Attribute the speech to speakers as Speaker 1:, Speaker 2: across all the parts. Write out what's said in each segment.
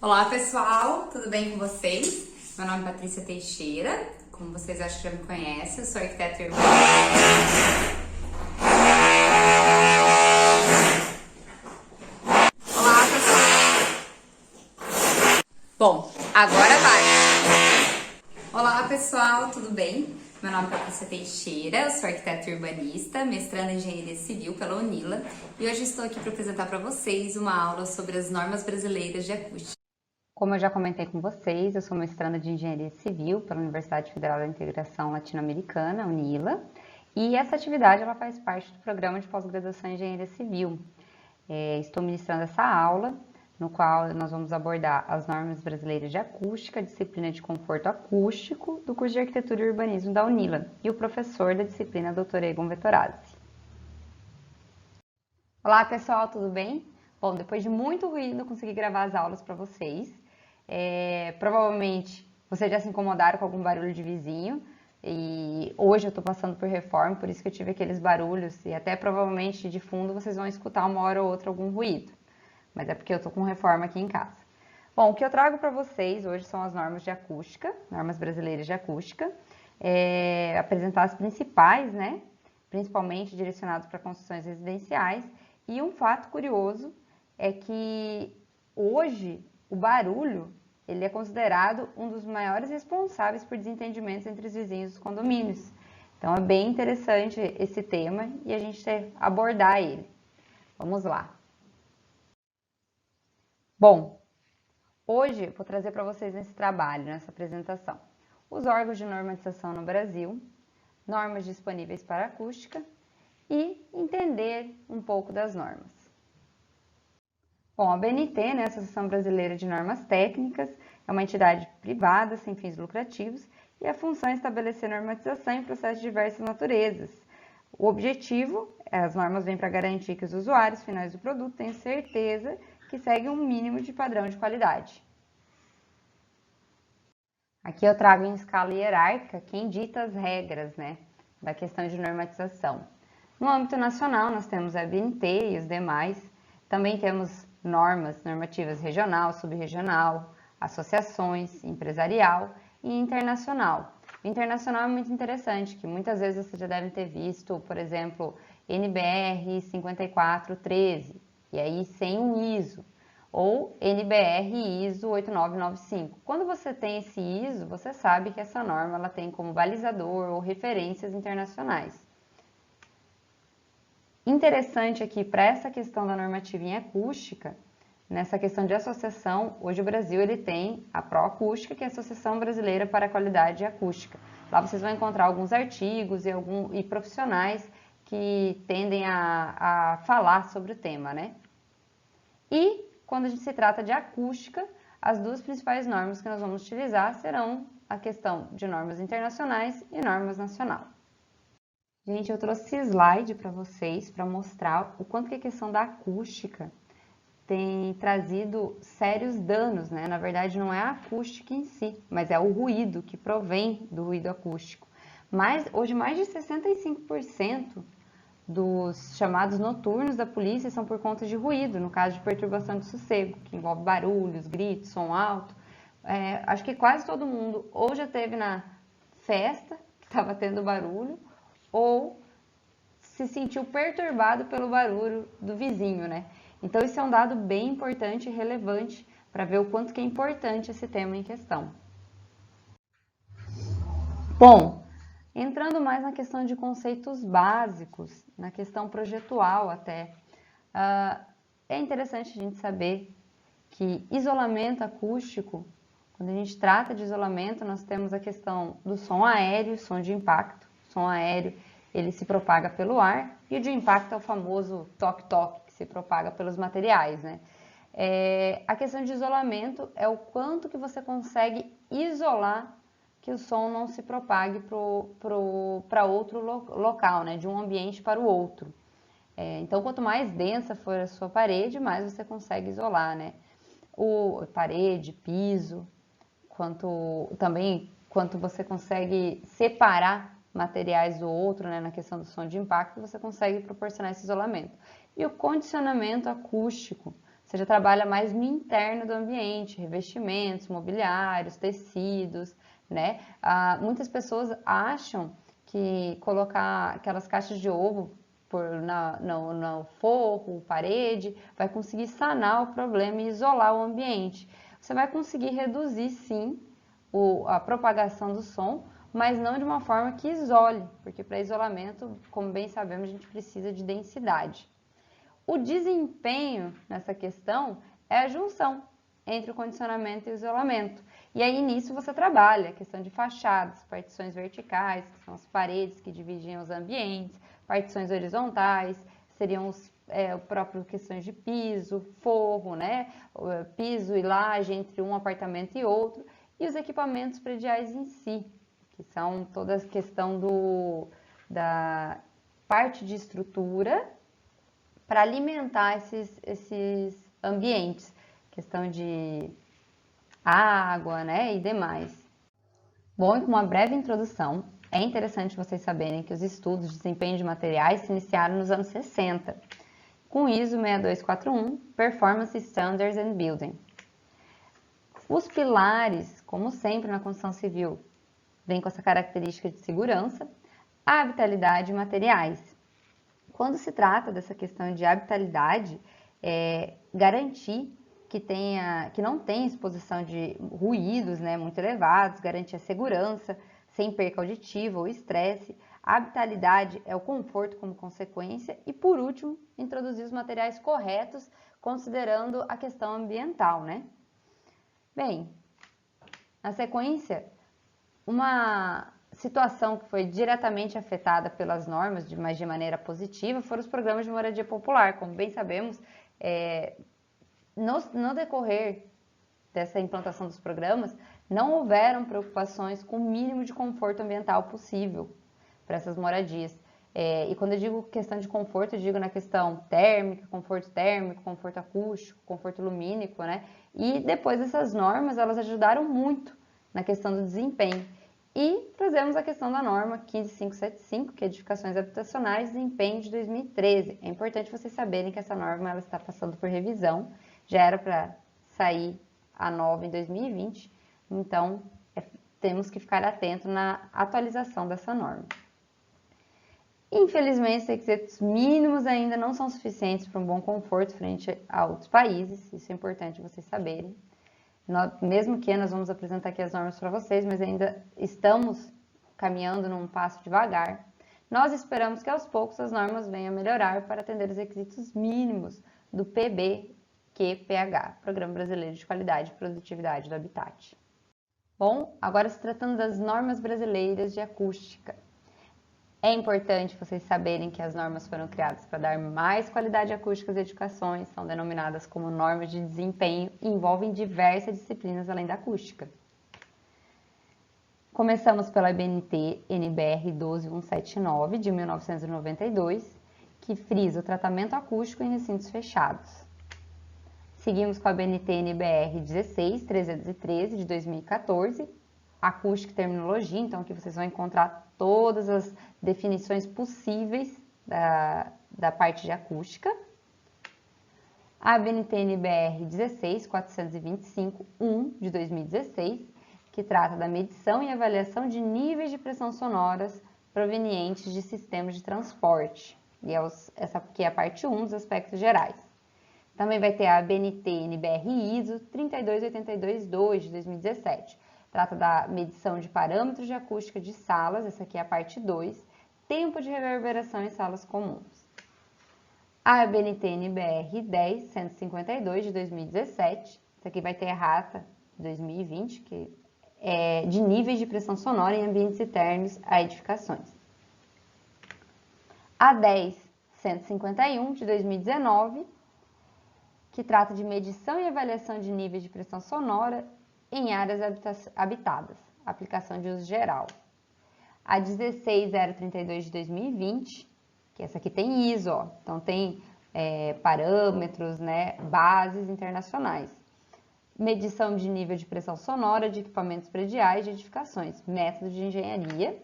Speaker 1: Olá pessoal, tudo bem com vocês? Meu nome é Patrícia Teixeira, como vocês acho que já me conhecem, eu sou arquiteta e urbanista. Olá pessoal! Bom, agora vai! Olá pessoal, tudo bem? Meu nome é Patrícia Teixeira, eu sou arquiteta e urbanista, mestranda em Engenharia Civil pela Unila e hoje estou aqui para apresentar para vocês uma aula sobre as normas brasileiras de acústica. Como eu já comentei com vocês, eu sou mestranda de Engenharia Civil pela Universidade Federal da Integração Latino-Americana, UNILA, e essa atividade ela faz parte do programa de pós-graduação em Engenharia Civil. Estou ministrando essa aula, no qual nós vamos abordar as normas brasileiras de acústica, disciplina de conforto acústico do curso de Arquitetura e Urbanismo da UNILA, e o professor da disciplina, Dr. Egon Vettorazzi. Olá pessoal, tudo bem? Bom, depois de muito ruído, eu consegui gravar as aulas para vocês. Provavelmente vocês já se incomodaram com algum barulho de vizinho e hoje eu estou passando por reforma, por isso que eu tive aqueles barulhos e até provavelmente de fundo vocês vão escutar uma hora ou outra algum ruído, mas é porque eu estou com reforma aqui em casa. Bom, o que eu trago para vocês hoje são as normas de acústica, normas brasileiras de acústica, apresentar as principais, né, principalmente direcionadas para construções residenciais, e um fato curioso é que hoje o barulho, ele é considerado um dos maiores responsáveis por desentendimentos entre os vizinhos dos condomínios. Então, é bem interessante esse tema e a gente abordar ele. Vamos lá. Bom, hoje eu vou trazer para vocês nesse trabalho, nessa apresentação, os órgãos de normatização no Brasil, normas disponíveis para acústica e entender um pouco das normas. Bom, a ABNT, né, Associação Brasileira de Normas Técnicas, é uma entidade privada sem fins lucrativos e a função é estabelecer normatização em processos de diversas naturezas. O objetivo, as normas vêm para garantir que os usuários finais do produto tenham certeza que seguem um mínimo de padrão de qualidade. Aqui eu trago em escala hierárquica quem dita as regras, né, da questão de normatização. No âmbito nacional, nós temos a ABNT e os demais. Também temos normativas regional, subregional, associações, empresarial e internacional. O internacional é muito interessante, que muitas vezes vocês já devem ter visto, por exemplo, NBR 5413, e aí sem um ISO, ou NBR ISO 8995. Quando você tem esse ISO, você sabe que essa norma ela tem como balizador ou referências internacionais. Interessante aqui para essa questão da normativa em acústica, nessa questão de associação, hoje o Brasil ele tem a Proacústica, que é a Associação Brasileira para a Qualidade Acústica. Lá vocês vão encontrar alguns artigos e profissionais que tendem a falar sobre o tema, né? E quando a gente se trata de acústica, as duas principais normas que nós vamos utilizar serão a questão de normas internacionais e normas nacionais. Gente, eu trouxe esse slide para vocês para mostrar o quanto que a questão da acústica tem trazido sérios danos, né? Na verdade, não é a acústica em si, mas é o ruído que provém do ruído acústico. Mas hoje mais de 65% dos chamados noturnos da polícia são por conta de ruído, no caso de perturbação de sossego, que envolve barulhos, gritos, som alto. Acho que quase todo mundo ou já teve na festa que estava tendo barulho, ou se sentiu perturbado pelo barulho do vizinho, né? Então, isso é um dado bem importante e relevante para ver o quanto que é importante esse tema em questão. Bom, entrando mais na questão de conceitos básicos, na questão projetual até, é interessante a gente saber que isolamento acústico, quando a gente trata de isolamento, nós temos a questão do som aéreo, som de impacto. Som aéreo, ele se propaga pelo ar, e o de impacto é o famoso toque-toque, que se propaga pelos materiais, né? A questão de isolamento é o quanto que você consegue isolar que o som não se propague para outro local, né? De um ambiente para o outro. Então, quanto mais densa for a sua parede, mais você consegue isolar, né? Parede, piso, quanto você consegue separar materiais do outro, né, na questão do som de impacto, você consegue proporcionar esse isolamento. E o condicionamento acústico, você já trabalha mais no interno do ambiente, revestimentos, mobiliários, tecidos, né? Muitas pessoas acham que colocar aquelas caixas de ovo no forro, parede, vai conseguir sanar o problema e isolar o ambiente. Você vai conseguir reduzir, sim, a propagação do som, mas não de uma forma que isole, porque para isolamento, como bem sabemos, a gente precisa de densidade. O desempenho nessa questão é a junção entre o condicionamento e o isolamento. E aí nisso você trabalha a questão de fachadas, partições verticais, que são as paredes que dividem os ambientes, partições horizontais, seriam o próprio questões de piso, forro, né? Piso e laje entre um apartamento e outro, e os equipamentos prediais em si, que são toda a questão da parte de estrutura para alimentar esses ambientes, questão de água, né, e demais. Bom, e com uma breve introdução, é interessante vocês saberem que os estudos de desempenho de materiais se iniciaram nos anos 60, com ISO 6241, Performance Standards and Building. Os pilares, como sempre na construção civil, vêm com essa característica de segurança, habitabilidade e materiais. Quando se trata dessa questão de habitabilidade, garantir que não tenha exposição de ruídos, né, muito elevados, garantir a segurança, sem perca auditiva ou estresse. A habitabilidade é o conforto como consequência e, por último, introduzir os materiais corretos, considerando a questão ambiental, né? Bem, na sequência, uma situação que foi diretamente afetada pelas normas, mas de maneira positiva, foram os programas de moradia popular. Como bem sabemos, no decorrer dessa implantação dos programas, não houveram preocupações com o mínimo de conforto ambiental possível para essas moradias. E quando eu digo questão de conforto, eu digo na questão térmica, conforto acústico, conforto lumínico, né? E depois essas normas, elas ajudaram muito na questão do desempenho. E trazemos a questão da norma 15575, que é edificações habitacionais, desempenho de 2013. É importante vocês saberem que essa norma ela está passando por revisão, já era para sair a nova em 2020, então temos que ficar atento na atualização dessa norma. Infelizmente, os requisitos mínimos ainda não são suficientes para um bom conforto frente a outros países, isso é importante vocês saberem. Mesmo que nós vamos apresentar aqui as normas para vocês, mas ainda estamos caminhando num passo devagar. Nós esperamos que aos poucos as normas venham a melhorar para atender os requisitos mínimos do PBQPH, Programa Brasileiro de Qualidade e Produtividade do Habitat. Bom, agora se tratando das normas brasileiras de acústica. É importante vocês saberem que as normas foram criadas para dar mais qualidade acústica às edificações, são denominadas como normas de desempenho e envolvem diversas disciplinas além da acústica. Começamos pela ABNT NBR 12179 de 1992, que frisa o tratamento acústico em recintos fechados. Seguimos com a ABNT NBR 16313 de 2014, acústica e terminologia, então aqui vocês vão encontrar todas as definições possíveis da parte de acústica. A ABNT NBR 16425-1 de 2016, que trata da medição e avaliação de níveis de pressão sonoras provenientes de sistemas de transporte, e essa aqui é a parte 1 dos aspectos gerais. Também vai ter a ABNT NBR ISO 32822-2 de 2017, trata da medição de parâmetros de acústica de salas, essa aqui é a parte 2, tempo de reverberação em salas comuns. A ABNT NBR 10152 de 2017, essa aqui vai ter errata de 2020, que é de níveis de pressão sonora em ambientes internos a edificações. A 10151 de 2019, que trata de medição e avaliação de níveis de pressão sonora em áreas habitadas, aplicação de uso geral. A 16032 de 2020, que essa aqui tem ISO, ó, então tem parâmetros, né, bases internacionais. Medição de nível de pressão sonora de equipamentos prediais de edificações, método de engenharia.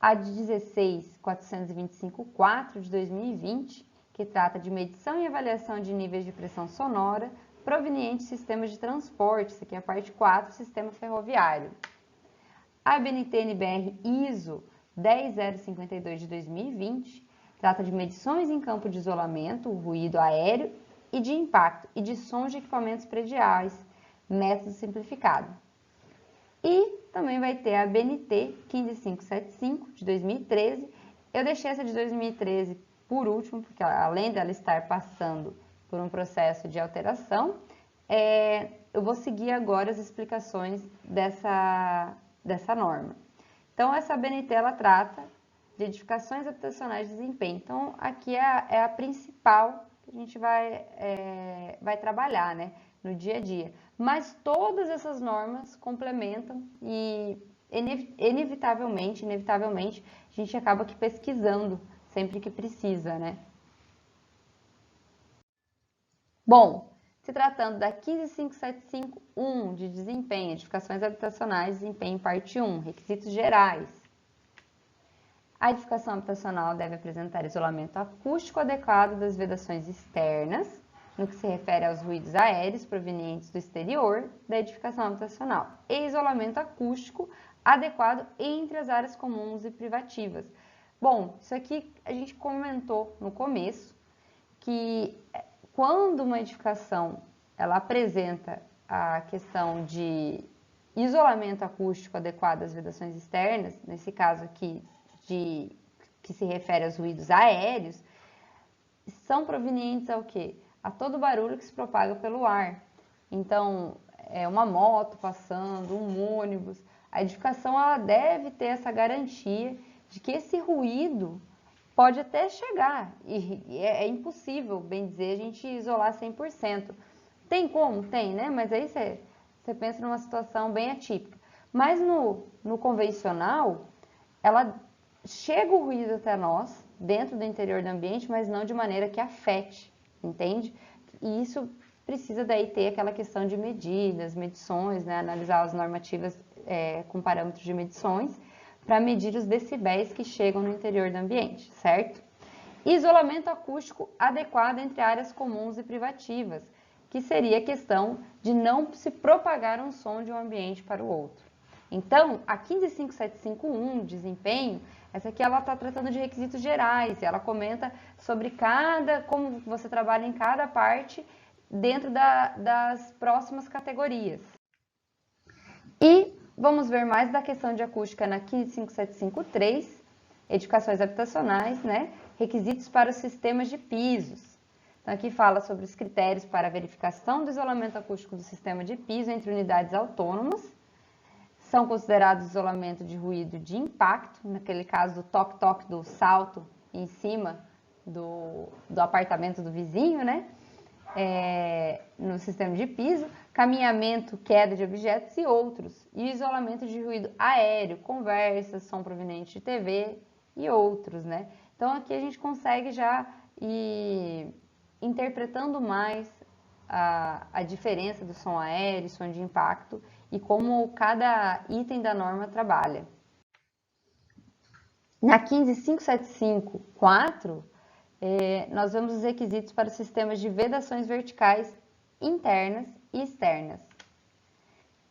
Speaker 1: A 16425-4 de 2020, que trata de medição e avaliação de níveis de pressão sonora provenientes de sistemas de transporte, isso aqui é a parte 4, sistema ferroviário. A ABNT-NBR ISO 10052 de 2020 trata de medições em campo de isolamento, ruído aéreo e de impacto e de sons de equipamentos prediais, método simplificado. E também vai ter a ABNT 15575 de 2013. Eu deixei essa de 2013 por último, porque além dela estar passando por um processo de alteração, eu vou seguir agora as explicações dessa norma. Então, essa ABNT, ela trata de edificações habitacionais de desempenho. Então, aqui é a principal que a gente vai trabalhar, né, no dia a dia. Mas todas essas normas complementam e, inevitavelmente, a gente acaba aqui pesquisando sempre que precisa, né? Bom, se tratando da 15575.1 de desempenho, edificações habitacionais, desempenho parte 1, requisitos gerais. A edificação habitacional deve apresentar isolamento acústico adequado das vedações externas, no que se refere aos ruídos aéreos provenientes do exterior da edificação habitacional, e isolamento acústico adequado entre as áreas comuns e privativas. Bom, isso aqui a gente comentou no começo, que quando uma edificação ela apresenta a questão de isolamento acústico adequado às vedações externas, nesse caso aqui que se refere aos ruídos aéreos, são provenientes ao quê? A todo barulho que se propaga pelo ar. Então, uma moto passando, um ônibus, a edificação ela deve ter essa garantia de que esse ruído pode até chegar, e é impossível, bem dizer, a gente isolar 100%. Tem como? Tem, né? Mas aí você pensa numa situação bem atípica. Mas no convencional, ela chega o ruído até nós, dentro do interior do ambiente, mas não de maneira que afete, entende? E isso precisa daí ter aquela questão de medições, né? Analisar as normativas com parâmetros de medições, para medir os decibéis que chegam no interior do ambiente, certo? Isolamento acústico adequado entre áreas comuns e privativas, que seria a questão de não se propagar um som de um ambiente para o outro. Então, a 15575.1, desempenho, essa aqui ela está tratando de requisitos gerais, ela comenta sobre como você trabalha em cada parte dentro das próximas categorias. E vamos ver mais da questão de acústica na 15575.3, edificações habitacionais, né? Requisitos para os sistemas de pisos. Então, aqui fala sobre os critérios para a verificação do isolamento acústico do sistema de piso entre unidades autônomas. São considerados isolamento de ruído de impacto, naquele caso do toque-toque do salto em cima do apartamento do vizinho, né? No sistema de piso, caminhamento, queda de objetos e outros, e isolamento de ruído aéreo, conversas, som proveniente de TV e outros, né? Então aqui a gente consegue já ir interpretando mais a diferença do som aéreo, som de impacto e como cada item da norma trabalha. Na 15575.4, nós vemos os requisitos para os sistemas de vedações verticais internas e externas.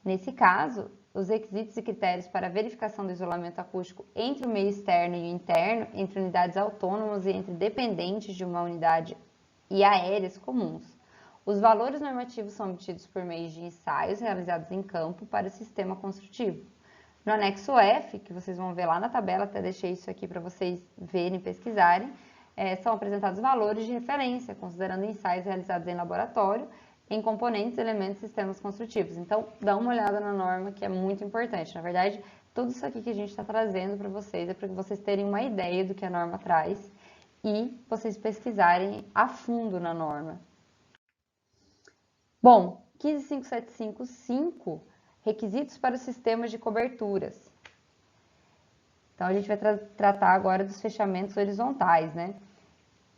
Speaker 1: Nesse caso, os requisitos e critérios para a verificação do isolamento acústico entre o meio externo e o interno, entre unidades autônomas e entre dependentes de uma unidade e aéreas comuns. Os valores normativos são obtidos por meio de ensaios realizados em campo para o sistema construtivo. No anexo F, que vocês vão ver lá na tabela, até deixei isso aqui para vocês verem e pesquisarem, são apresentados valores de referência, considerando ensaios realizados em laboratório, em componentes, elementos e sistemas construtivos. Então, dá uma olhada na norma, que é muito importante. Na verdade, tudo isso aqui que a gente está trazendo para vocês é para que vocês terem uma ideia do que a norma traz e vocês pesquisarem a fundo na norma. Bom, 15575.5, requisitos para os sistemas de coberturas. Então, a gente vai tratar agora dos fechamentos horizontais, né?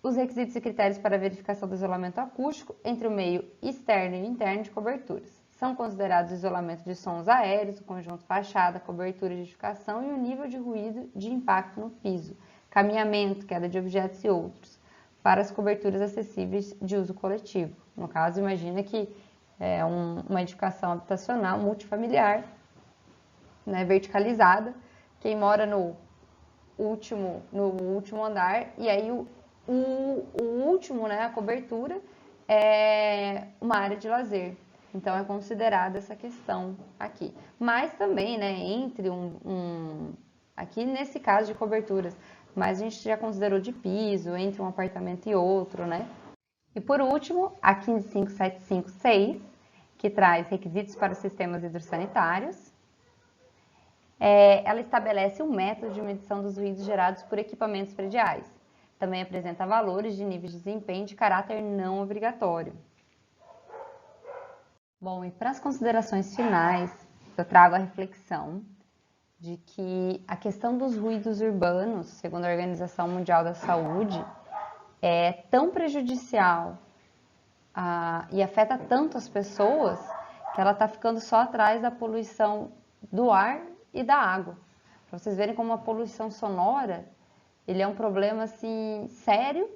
Speaker 1: Os requisitos e critérios para a verificação do isolamento acústico entre o meio externo e interno de coberturas. São considerados o isolamento de sons aéreos, o conjunto fachada, cobertura de edificação e o nível de ruído de impacto no piso, caminhamento, queda de objetos e outros. para as coberturas acessíveis de uso coletivo. No caso, imagina que é uma edificação habitacional multifamiliar, né, verticalizada, quem mora no último andar, e aí o último, né, a cobertura, é uma área de lazer. Então, é considerada essa questão aqui. Mas também, né, entre aqui nesse caso de coberturas, mas a gente já considerou de piso, entre um apartamento e outro, né? E por último, a 15756, que traz requisitos para os sistemas hidrossanitários. Ela estabelece um método de medição dos ruídos gerados por equipamentos prediais. Também apresenta valores de níveis de desempenho de caráter não obrigatório. Bom, e para as considerações finais, eu trago a reflexão de que a questão dos ruídos urbanos, segundo a Organização Mundial da Saúde, é tão prejudicial e afeta tanto as pessoas que ela está ficando só atrás da poluição do ar e da água. Para vocês verem como a poluição sonora, ele é um problema assim sério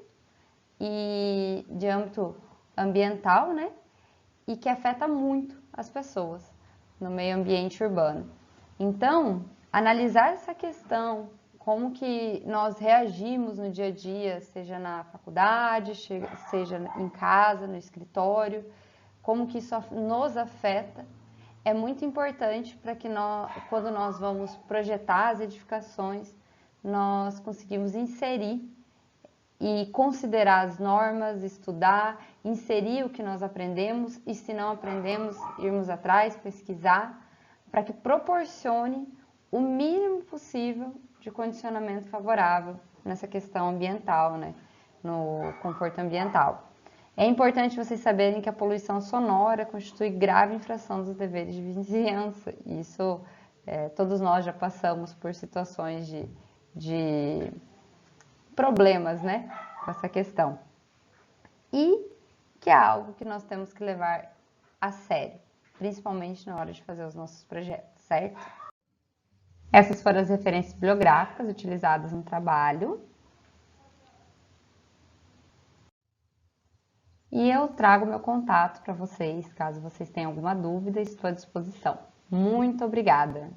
Speaker 1: e de âmbito ambiental, né? E que afeta muito as pessoas no meio ambiente urbano. Então, analisar essa questão, como que nós reagimos no dia a dia, seja na faculdade, seja em casa, no escritório, como que isso nos afeta, é muito importante para que quando nós vamos projetar as edificações, nós conseguimos inserir e considerar as normas, estudar, inserir o que nós aprendemos e, se não aprendemos, irmos atrás, pesquisar, para que proporcione o mínimo possível de condicionamento favorável nessa questão ambiental, né? No conforto ambiental. É importante vocês saberem que a poluição sonora constitui grave infração dos deveres de vizinhança. Isso, todos nós já passamos por situações de problemas, né, com essa questão. E que é algo que nós temos que levar a sério, principalmente na hora de fazer os nossos projetos, certo? Essas foram as referências bibliográficas utilizadas no trabalho. E eu trago meu contato para vocês, caso vocês tenham alguma dúvida, estou à disposição. Muito obrigada!